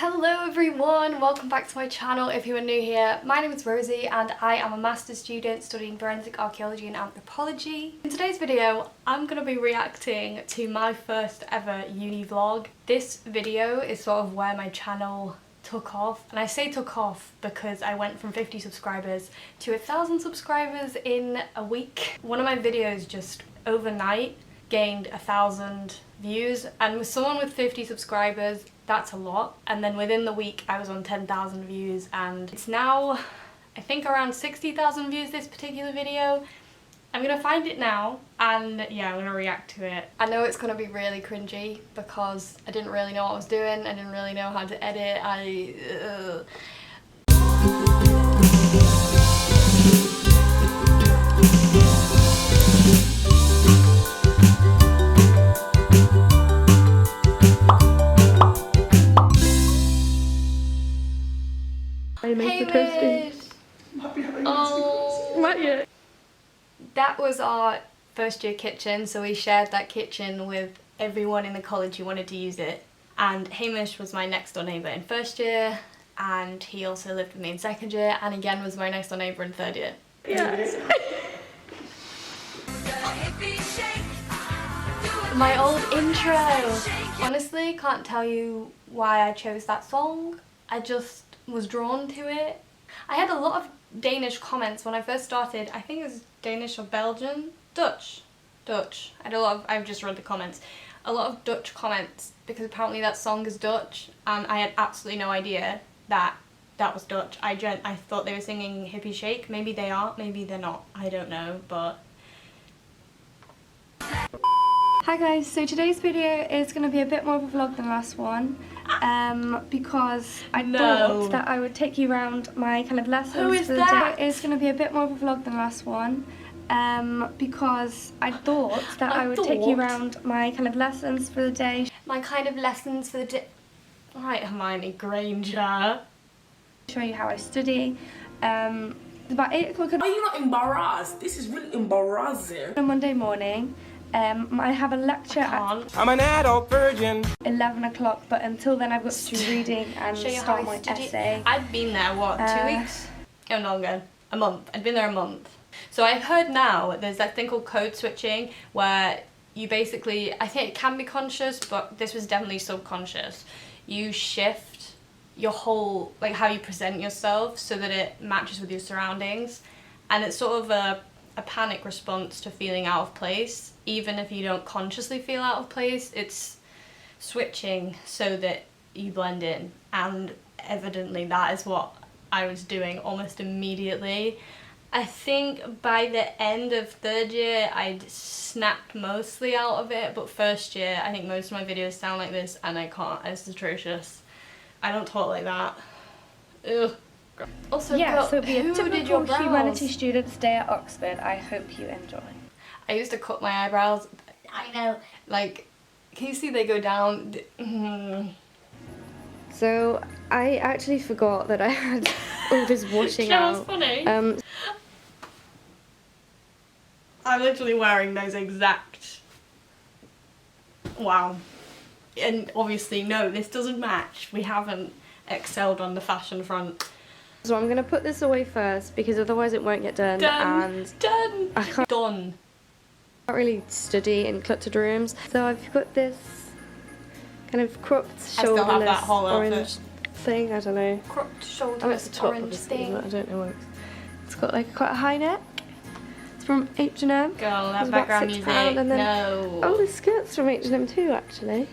Hello everyone, welcome back to my channel. If you are new here, my name is Rosie and I am a master's student studying forensic archaeology and anthropology. In today's video, I'm going to be reacting to my first ever uni vlog. This video is sort of where my channel took off, and I say took off because I went from 50 subscribers to 1,000 subscribers in a week. One of my videos just overnight gained 1,000 views, and with someone with 50 subscribers, that's a lot. And then within the week I was on 10,000 views, and it's now I think around 60,000 views, this particular video. I'm gonna find it now and yeah, I'm gonna react to it. I know it's gonna be really cringy because I didn't really know what I was doing, I didn't really know how to edit, Hey Wish! Oh, Not yet. That was our first year kitchen, so we shared that kitchen with everyone in the college who wanted to use it. And Hamish was my next door neighbour in first year, and he also lived with me in second year, and again was my next door neighbour in third year. Yes. My old intro! Honestly, can't tell you why I chose that song. I just was drawn to it. I had a lot of Danish comments when I first started. I think it was Danish or Belgian? Dutch. I've just read the comments. A lot of Dutch comments because apparently that song is Dutch, and I had absolutely no idea that that was Dutch. I thought they were singing Hippie Shake. Maybe they are, maybe they're not. I don't know, but... Hi guys, so today's video is going to be a bit more of a vlog than the last one, because I thought that I would take you around my kind of lessons. Who is for the that? day. It's going to be a bit more of a vlog than the last one, because I thought that I would take you around my kind of lessons for the day. My kind of lessons for the day. Right, Hermione Granger. Show you how I study. It's about 8 o'clock Are you not embarrassed? This is really embarrassing. on a Monday morning. I have a lecture at I'm an adult virgin. 11 o'clock, but until then I've got to do reading and Show you how start I my study. essay. I'd been there, what, 2 weeks? Oh, no, longer. A month. I'd been there a month. So I've heard now there's that thing called code switching, where you basically, I think it can be conscious, but this was definitely subconscious. You shift your whole, like how you present yourself so that it matches with your surroundings. And it's sort of a panic response to feeling out of place. Even if you don't consciously feel out of place, it's switching so that you blend in, and evidently that is what I was doing almost immediately. I think by the end of third year I'd snapped mostly out of it, but first year I think most of my videos sound like this and I can't. It's atrocious. I don't talk like that. Ugh. Also, Yeah, girl, so it'll be a who did your typical brows? humanities student's day at Oxford. I hope you enjoy. I used to cut my eyebrows. I know. Like, can you see they go down? So I actually forgot that I had all this washing That out. was funny. I'm literally wearing those exact... Wow. And obviously, no, this doesn't match. We haven't excelled on the fashion front. So I'm gonna put this away first because otherwise it won't get done. And Done! I can't Done. really study in cluttered rooms. So I've got this kind of cropped still have shoulderless that whole orange outfit. thing. I don't know. Cropped Oh, it's shoulders, the top orange obviously, thing. but I don't know what it's got like quite a high neck. It's from H&M. Girl, It's that about background £6, music. and then No. oh, the skirt's from H&M too, actually.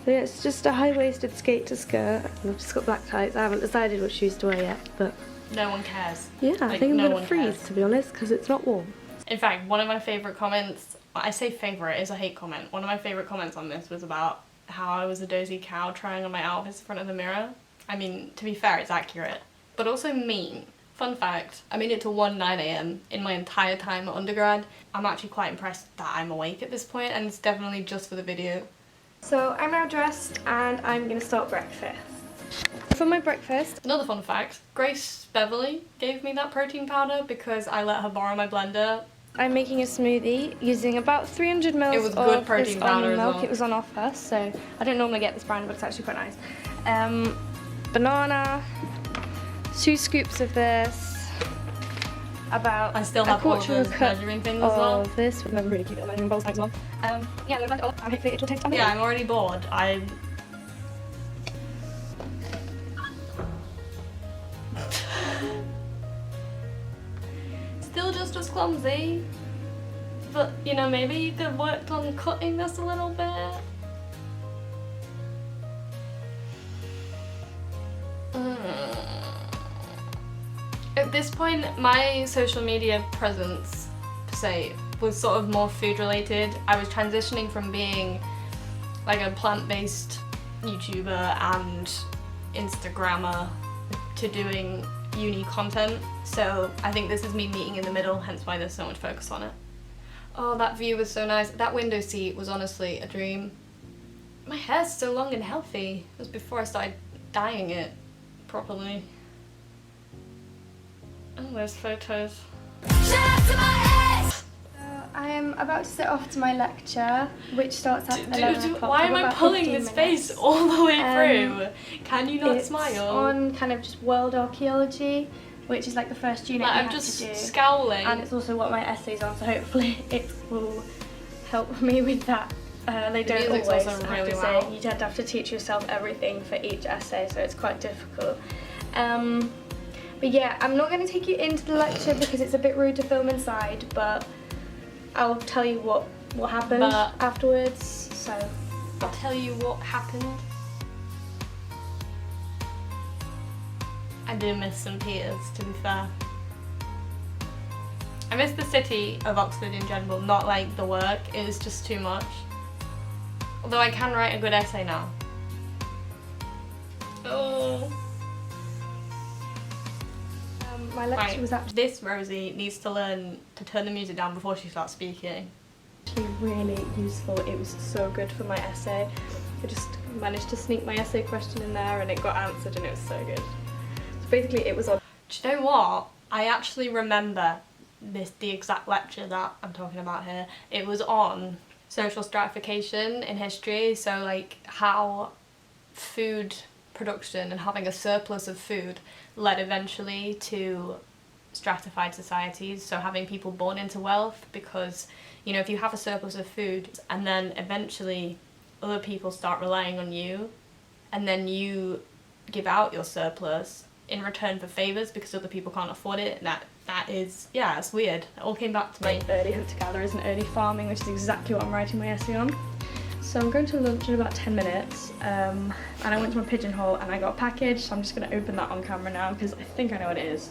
So yeah, it's just a high-waisted skate to skirt. And I've just got black tights. I haven't decided what shoes to wear yet, but No one cares. yeah, I Like, think I'm no gonna one freeze cares. to be honest, because it's not warm. In fact, one of my favourite comments, I say favourite, it's a hate comment. One of my favourite comments on this was about how I was a dozy cow trying on my outfits in front of the mirror. I mean, to be fair, it's accurate, but also mean. Fun fact, I made it to 9 AM in my entire time at undergrad. I'm actually quite impressed that I'm awake at this point, and it's definitely just for the video. So I'm now dressed and I'm gonna start breakfast. For my breakfast, Another fun fact, Grace Beverly gave me that protein powder because I let her borrow my blender. I'm making a smoothie using about 300 ml It was good of protein this powder almond as milk. well. It was on offer, so I don't normally get this brand, but it's actually quite nice. Banana, 2 scoops of this, about I still have all a those cup measuring things as well. of this with a really cute little measuring bowl size one. Yeah, we'll blend it all up and hopefully it will taste amazing. Yeah, I'm already bored. Still just as clumsy. But, you know, maybe you could have worked on cutting this a little bit. At this point, my social media presence, per se, was sort of more food related. I was transitioning from being like a plant-based YouTuber and Instagrammer to doing uni content. So I think this is me meeting in the middle, hence why there's so much focus on it. Oh, that view was so nice. That window seat was honestly a dream. My hair's so long and healthy. It was before I started dyeing it properly. Oh, there's photos. I am about to set off to my lecture, which starts at 11 o'clock. Why am I pulling this face all the way through? Can you not smile? It's on kind of just world archaeology, which is like the first unit like, you I'm have just to do. scowling. And it's also what my essay's on, so hopefully it will help me with that. They don't music's always also have really to well. say, you tend to have to teach yourself everything for each essay, so it's quite difficult. But yeah, I'm not going to take you into the lecture because it's a bit rude to film inside, but I'll tell you what happened afterwards, so. I'll tell you what happened. I do miss St. Peter's, to be fair. I miss the city of Oxford in general, not like the work, it was just too much. Although I can write a good essay now. Oh. My lecture was actually This Rosie needs to learn to turn the music down before she starts speaking. really useful. It was so good for my essay. I just managed to sneak my essay question in there and it got answered and it was so good. So basically it was on. Do you know what? I actually remember the exact lecture that I'm talking about here. It was on social stratification in history, so like how food production and having a surplus of food led eventually to stratified societies, so having people born into wealth, because you know if you have a surplus of food and then eventually other people start relying on you and then you give out your surplus in return for favours because other people can't afford it, that is, yeah, it's weird. It all came back to me. Early hunter-gatherers and early farming, which is exactly what I'm writing my essay on. So I'm going to lunch in about 10 minutes and I went to my pigeonhole and I got a package, so I'm just going to open that on camera now because I think I know what it is.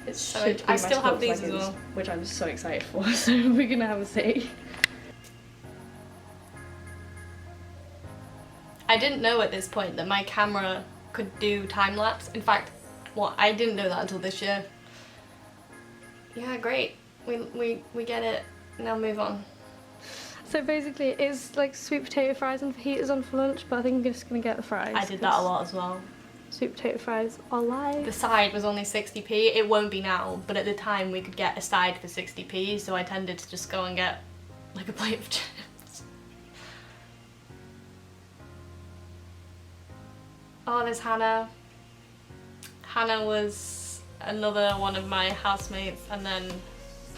It should be I my still have sports these as leggings, well. which I'm so excited for, so we're going to have a see. I didn't know at this point that my camera could do time-lapse. In fact, I didn't know that until this year. Yeah, great. We get it. Now move on. So basically it's like sweet potato fries and fajitas on for lunch, but I think I'm just going to get the fries. I did that a lot as well. Sweet potato fries are live. The side was only 60p. It won't be now, but at the time we could get a side for 60p, so I tended to just go and get like a plate of chips. Oh, there's Hannah. Hannah was another one of my housemates, and then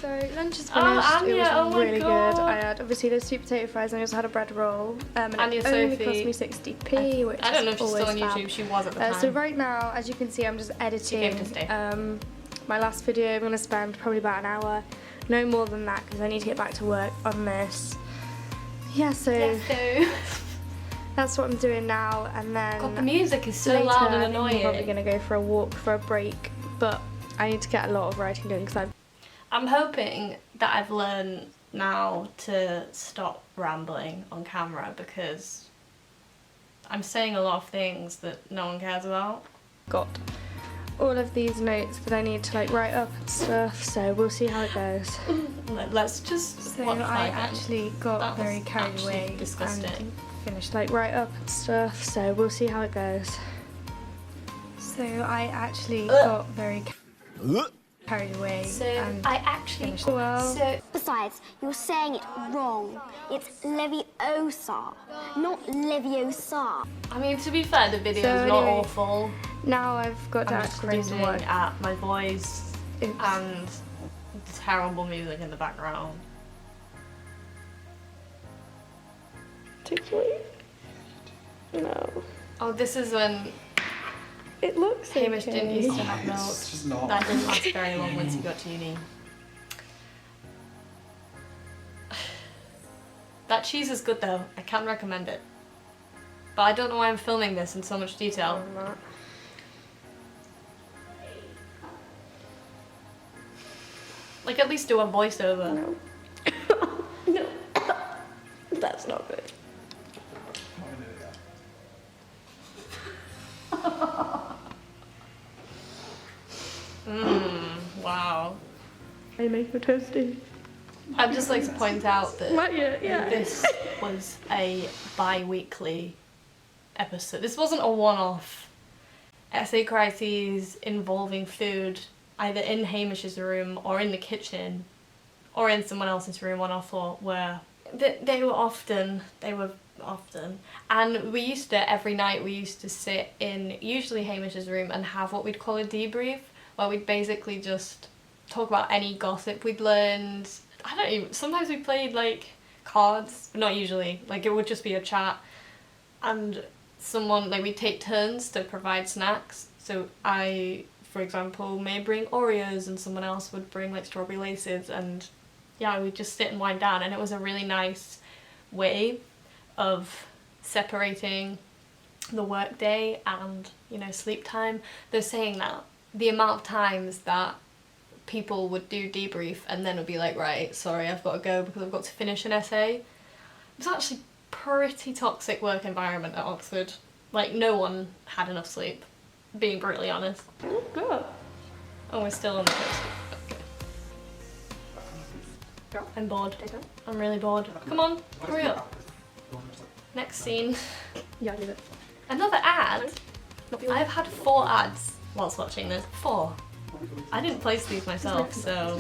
So lunch is finished. Anya, it was oh my really God. good. I had obviously those sweet potato fries and I also had a bread roll. And Anya it only Sophie. cost me 60p, which I don't know if is she's still always on fab. YouTube. She was at the time. So right now, as you can see, I'm just editing came to stay. my last video. I'm going to spend probably about an hour, no more than that, because I need to get back to work on this. Yeah, so that's what I'm doing now, and then God, the music is so later, loud and I think I'm probably annoying. going to go for a walk for a break, but I need to get a lot of writing done because I'm hoping that I've learned now to stop rambling on camera, because I'm saying a lot of things that no one cares about. got all of these notes that I need to like write up and stuff, so we'll see how it goes. Let's just So watch I Flyman. actually got That was very carried actually away disgusting. and finished like write up and stuff, so we'll see how it goes. So I actually got very carried away. So and I actually, finished well. so Besides, you're saying it wrong. It's Leviosa, not Leviosa. I mean, to be fair, the video's So not anyway, awful. now I've got to I'm just actually do some cringing work. at my voice Oops. and terrible music in the background. Particularly? No. Oh, this is when It looks Hamish didn't okay. used to have milk. It's just not. That didn't last very long once he got to uni. That cheese is good though, I can recommend it. But I don't know why I'm filming this in so much detail. I'm not. Like, at least do a voiceover. No. No. That's not good. Wow. I make a toasty. I'd just like to point out that Not yet, yeah. this was a bi-weekly episode. This wasn't a one-off. Essay crises involving food, either in Hamish's room or in the kitchen or in someone else's room on our floor, were they were often. And we used to, every night we used to sit in usually Hamish's room and have what we'd call a debrief, where we'd basically just talk about any gossip we'd learned. I don't even, sometimes we played like cards, but not usually. Like, it would just be a chat, and someone, like, we'd take turns to provide snacks. So I, for example, may bring Oreos and someone else would bring like strawberry laces, and yeah, we'd just sit and wind down, and it was a really nice way of separating the work day and, you know, sleep time. They're saying that the amount of times that people would do debrief and then would be like, right, sorry, I've got to go because I've got to finish an essay. It was actually pretty toxic work environment at Oxford. Like, no one had enough sleep, being brutally honest. Oh, good. Oh, we're still on the coast. Okay. I'm bored. I'm really bored. Come on, hurry up. Next scene. Yeah, leave it. Another ad? I've had 4 ads whilst watching this. 4. I didn't place these myself, so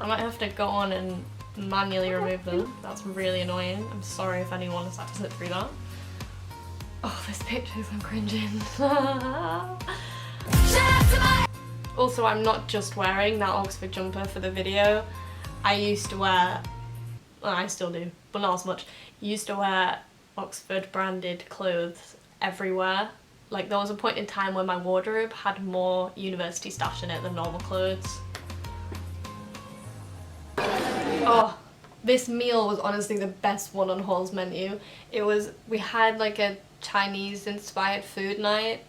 I might have to go on and manually remove them. That's really annoying. I'm sorry if anyone has had to sit through that. Oh, this picture, I'm cringing. Also, I'm not just wearing that Oxford jumper for the video. I used to wear, well, I still do, but not as much. Used to wear Oxford branded clothes everywhere. Like, there was a point in time where my wardrobe had more university stash in it than normal clothes. Oh, this meal was honestly the best one on Hall's menu. It was, we had like a Chinese inspired food night,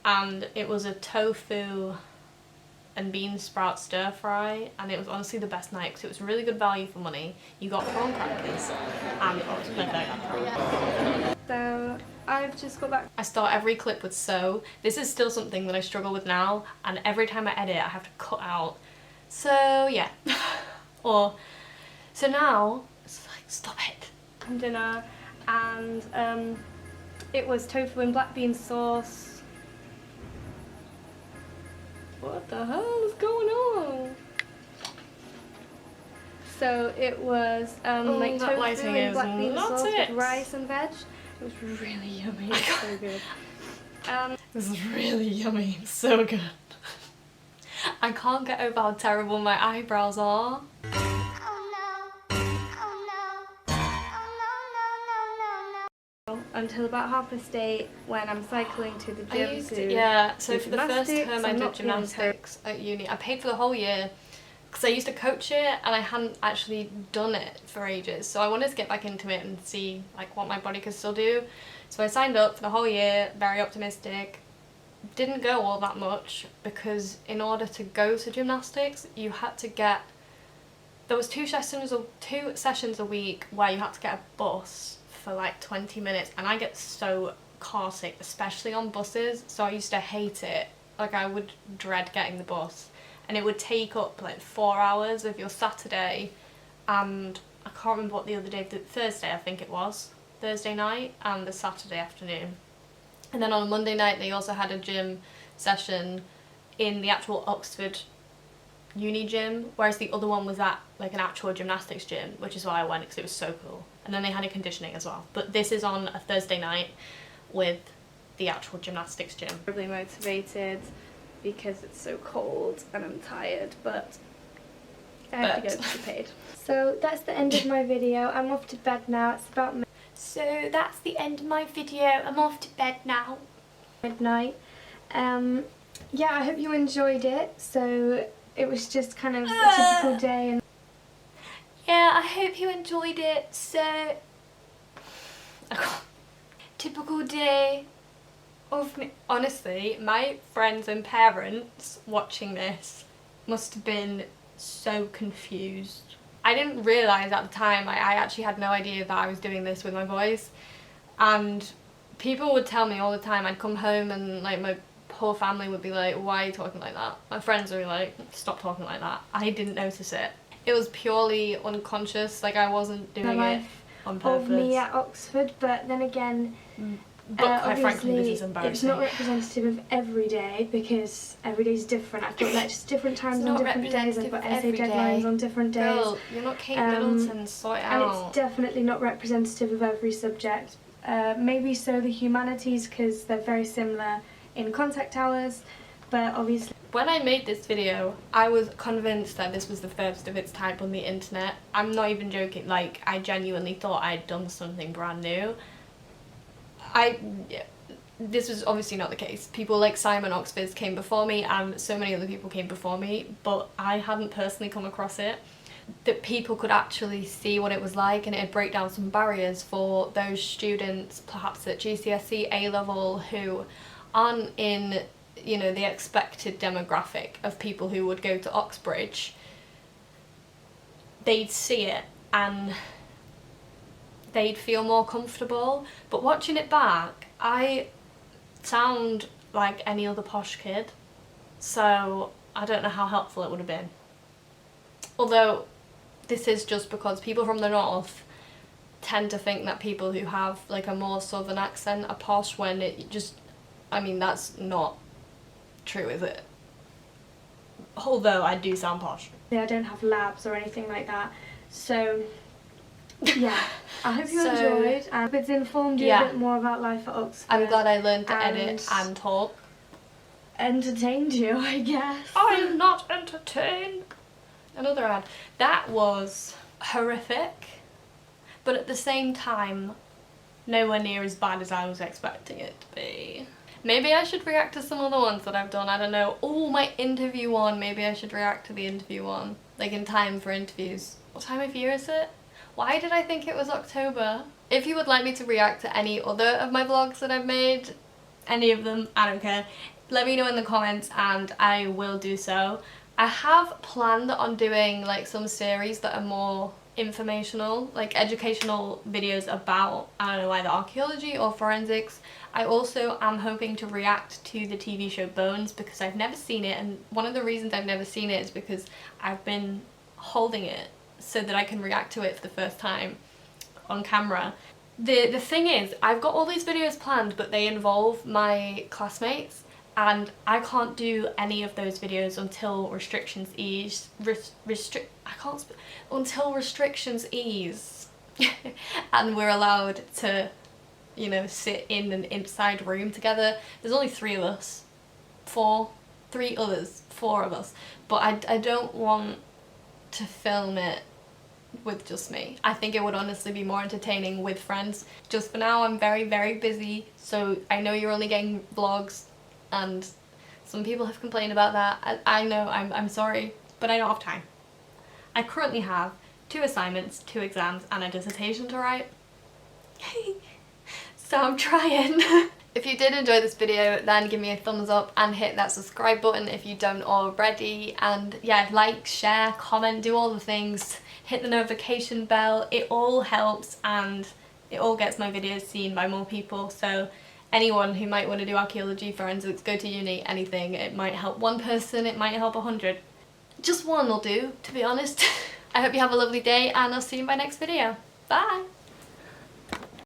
and it was a tofu and bean sprout stir fry, and it was honestly the best night because it was really good value for money. You got prawn crackers and it was perfect. So I've just got back. I start every clip with so. This is still something that I struggle with now, and every time I edit I have to cut out. So yeah. Or, so now, it's like, stop it. From dinner, and it was tofu and black bean sauce. What the hell is going on? So it was like that tofu lighting and is black bean not sauce it. with rice and veg. It was really yummy. It was so good. This is really yummy, so good. I can't get over how terrible my eyebrows are. Until about 8:30 when I'm cycling to the gym. I used to to, yeah, so do for the first gymnastics. term I I'm did not feeling gymnastics at uni. I paid for the whole year because I used to coach it and I hadn't actually done it for ages. So I wanted to get back into it and see like what my body could still do. So I signed up for the whole year, very optimistic. Didn't go all that much because in order to go to gymnastics you had to get, there was two sessions a week where you had to get a bus for like 20 minutes, and I get so car sick, especially on buses, so I used to hate it. Like, I would dread getting the bus, and it would take up like 4 hours of your Saturday, and I can't remember what the other day, Thursday I think it was, Thursday night and the Saturday afternoon. And then on a Monday night they also had a gym session in the actual Oxford uni gym, whereas the other one was at like an actual gymnastics gym, which is why I went because it was so cool. And then they had a conditioning as well. But this is on a Thursday night with the actual gymnastics gym. Really motivated because it's so cold and I'm tired, but I have to go to be paid. So that's the end of my video. I'm off to bed now. It's about midnight. So that's the end of my video. I'm off to bed now. Midnight. Yeah, I hope you enjoyed it. So it was just kind of a typical day. And yeah, I hope you enjoyed it. So typical day of me. Honestly, my friends and parents watching this must have been so confused. I didn't realise at the time, I actually had no idea that I was doing this with my voice, and people would tell me all the time. I'd come home and like my whole family would be like, why are you talking like that? My friends would be like, stop talking like that. I didn't notice it. It was purely unconscious, like I wasn't doing it on purpose. Of me at Oxford, but then again, but quite frankly, this is embarrassing. It's not representative of every day because every day's different. I've got lectures different times on different days. I've got essay deadlines on different days. Girl, you're not Kate Middleton, sort it out. And it's definitely not representative of every subject. Maybe so the humanities because they're very similar in contact hours, but obviously. When I made this video, I was convinced that this was the first of its type on the internet. I'm not even joking, like I genuinely thought I'd done something brand new. This was obviously not the case. People like Simon Oxford came before me and so many other people came before me, but I hadn't personally come across it. That people could actually see what it was like, and it'd break down some barriers for those students perhaps at GCSE, A-level, who aren't in, you know, the expected demographic of people who would go to Oxbridge. They'd see it and they'd feel more comfortable, but watching it back, I sound like any other posh kid, so I don't know how helpful it would have been. Although this is just because people from the north tend to think that people who have like a more southern accent are posh, when it just, I mean, that's not true, is it? Although I do sound posh. I don't have labs or anything like that, so yeah, I hope you enjoyed and it's informed you a bit more about life at Oxford. I'm glad I learned to edit and talk. Entertained you, I guess. I'm not entertained. Another ad. That was horrific, but at the same time, nowhere near as bad as I was expecting it to be. Maybe I should react to some other ones that I've done, I don't know. Oh, my interview one, maybe I should react to the interview one. Like in time for interviews. What time of year is it? Why did I think it was October? If you would like me to react to any other of my vlogs that I've made, any of them, I don't care, let me know in the comments and I will do so. I have planned on doing like some series that are more informational, like educational videos about, I don't know, either archaeology or forensics. I also am hoping to react to the TV show Bones because I've never seen it, and one of the reasons I've never seen it is because I've been holding it so that I can react to it for the first time on camera. The thing is, I've got all these videos planned, but they involve my classmates, and I can't do any of those videos until restrictions ease. Until restrictions ease, and we're allowed to, you know, sit in an inside room together. There's only 3 of us, 4 of us, but I don't want to film it with just me. I think it would honestly be more entertaining with friends. Just for now, I'm very, very busy, so I know you're only getting vlogs, and some people have complained about that. I know, I'm sorry, but I don't have time. I currently have 2 assignments, 2 exams, and a dissertation to write. So I'm trying. If you did enjoy this video, then give me a thumbs up and hit that subscribe button if you don't already. And yeah, like, share, comment, do all the things. Hit the notification bell. It all helps and it all gets my videos seen by more people. So anyone who might want to do archaeology, forensics, go to uni, anything, it might help one person, it might help 100. Just one will do, to be honest. I hope you have a lovely day and I'll see you in my next video. Bye!